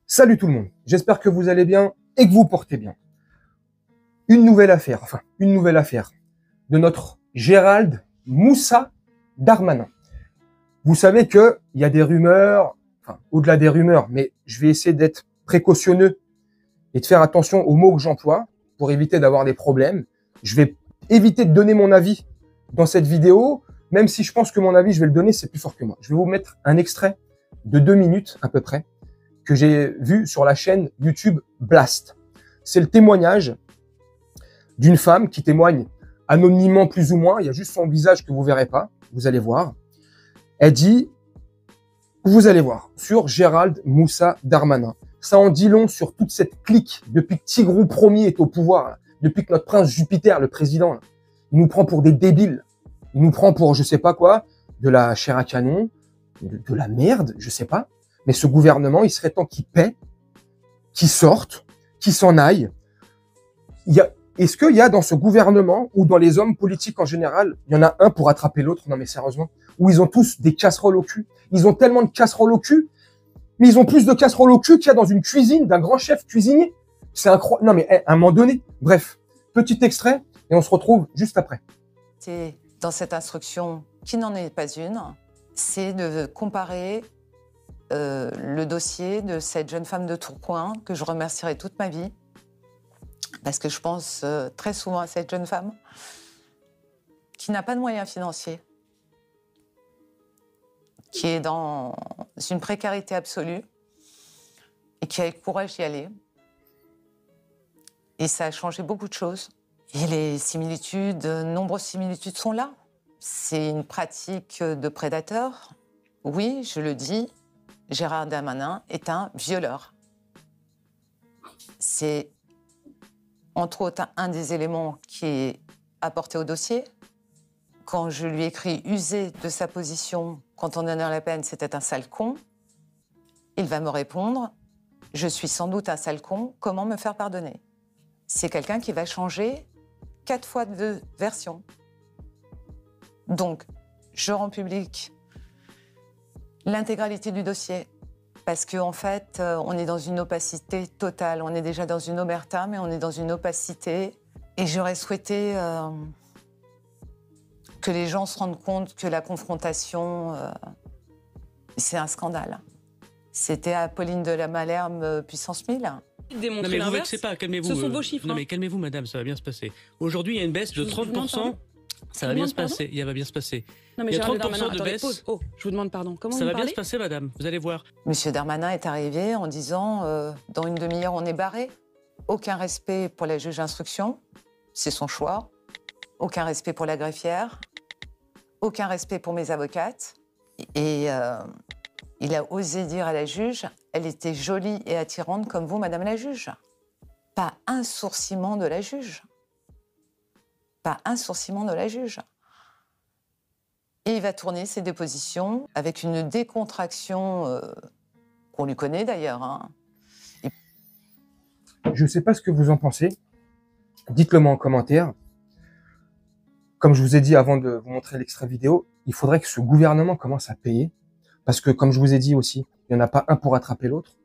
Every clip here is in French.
Salut tout le monde, j'espère que vous allez bien et que vous portez bien. Une nouvelle affaire de notre Gérald Moussa Darmanin. Vous savez qu'il y a des rumeurs, au-delà des rumeurs, mais je vais essayer d'être précautionneux et de faire attention aux mots que j'emploie pour éviter d'avoir des problèmes. Je vais éviter de donner mon avis dans cette vidéo, même si je pense que mon avis, je vais le donner, c'est plus fort que moi. Je vais vous mettre un extrait de 2 minutes à peu près, que j'ai vu sur la chaîne YouTube Blast. C'est le témoignage d'une femme qui témoigne anonymement plus ou moins. Il y a juste son visage que vous verrez pas. Vous allez voir. Elle dit, vous allez voir, sur Gérald Moussa Darmanin. Ça en dit long sur toute cette clique depuis que Tigrou Ier est au pouvoir, là. Depuis que notre prince Jupiter, le président, là, il nous prend pour des débiles. Il nous prend pour je sais pas quoi, de la chair à canon, de la merde, je sais pas. Mais ce gouvernement, il serait temps qu'il paie, qu'il sorte, qu'il s'en aille. Est-ce qu'il y a dans ce gouvernement ou dans les hommes politiques en général, il y en a un pour attraper l'autre? Non mais sérieusement, où ils ont tous des casseroles au cul. Ils ont tellement de casseroles au cul, mais ils ont plus de casseroles au cul qu'il y a dans une cuisine d'un grand chef cuisinier. C'est incroyable. Non mais à un moment donné, bref, petit extrait et on se retrouve juste après. C'est dans cette instruction, qui n'en est pas une, c'est de comparer le dossier de cette jeune femme de Tourcoing, que je remercierai toute ma vie, parce que je pense très souvent à cette jeune femme, qui n'a pas de moyens financiers, qui est dans une précarité absolue, et qui a le courage d'y aller. Et ça a changé beaucoup de choses. Et les similitudes, nombreuses similitudes sont là. C'est une pratique de prédateur. Oui, je le dis, Gérald Darmanin est un violeur. C'est, entre autres, un des éléments qui est apporté au dossier. Quand je lui écris user de sa position, quand on donne la peine, c'était un sale con, il va me répondre, je suis sans doute un sale con, comment me faire pardonner? C'est quelqu'un qui va changer 4 fois de version. Donc, je rends public l'intégralité du dossier, parce qu'en fait, on est dans une opacité totale. On est déjà dans une omerta, mais on est dans une opacité. Et j'aurais souhaité que les gens se rendent compte que la confrontation, c'est un scandale. C'était Apolline de la Malherbe, puissance 1000. Non mais vous vexez pas, calmez-vous. Ce sont vos chiffres. Non mais calmez-vous madame, ça va bien se passer. Aujourd'hui il y a une baisse de 30%, ça va bien se passer, il va bien se passer. Non mais il y a Gérald 30% Darmanin, de attendez, baisse. pause. Oh, je vous demande pardon. Comment Ça vous va bien parlez se passer madame, vous allez voir. Monsieur Darmanin est arrivé en disant dans une demi-heure on est barré. Aucun respect pour la juge d'instruction, c'est son choix. Aucun respect pour la greffière. Aucun respect pour mes avocates. Et il a osé dire à la juge, elle était jolie et attirante comme vous, madame la juge. Pas un sourcillement de la juge. Pas un sourcillement de la juge. Et il va tourner ses dépositions avec une décontraction qu'on lui connaît d'ailleurs. Hein. Je ne sais pas ce que vous en pensez. Dites-le moi en commentaire. Comme je vous ai dit avant de vous montrer l'extrait vidéo, il faudrait que ce gouvernement commence à payer. Parce que, comme je vous ai dit aussi, il n'y en a pas un pour attraper l'autre.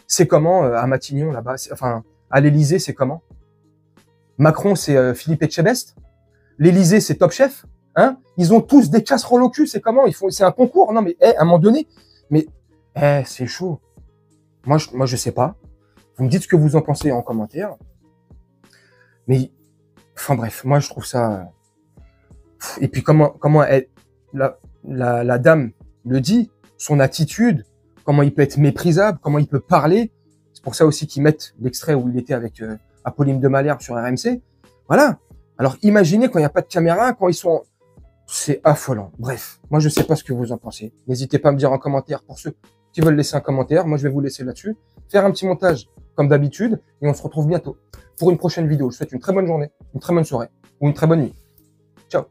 C'est comment à Matignon, là-bas, enfin, à l'Élysée, c'est comment? Macron, c'est Philippe Etchebest. L'Élysée, c'est Top Chef. Hein? Ils ont tous des casseroles au cul. C'est comment? C'est un concours. Non, mais à un moment donné, mais c'est chaud. Moi, je sais pas. Vous me dites ce que vous en pensez en commentaire. Mais, enfin bref, moi, je trouve ça... Et puis, comment la dame le dit, son attitude, comment il peut être méprisable, comment il peut parler. C'est pour ça aussi qu'ils mettent l'extrait où il était avec Apolline de Malherbe sur RMC. Voilà. Alors, imaginez quand il n'y a pas de caméra, quand ils sont... C'est affolant. Bref, moi, je sais pas ce que vous en pensez. N'hésitez pas à me dire en commentaire pour ceux qui veulent laisser un commentaire. Moi, je vais vous laisser là-dessus. Faire un petit montage comme d'habitude et on se retrouve bientôt pour une prochaine vidéo. Je vous souhaite une très bonne journée, une très bonne soirée ou une très bonne nuit. Ciao.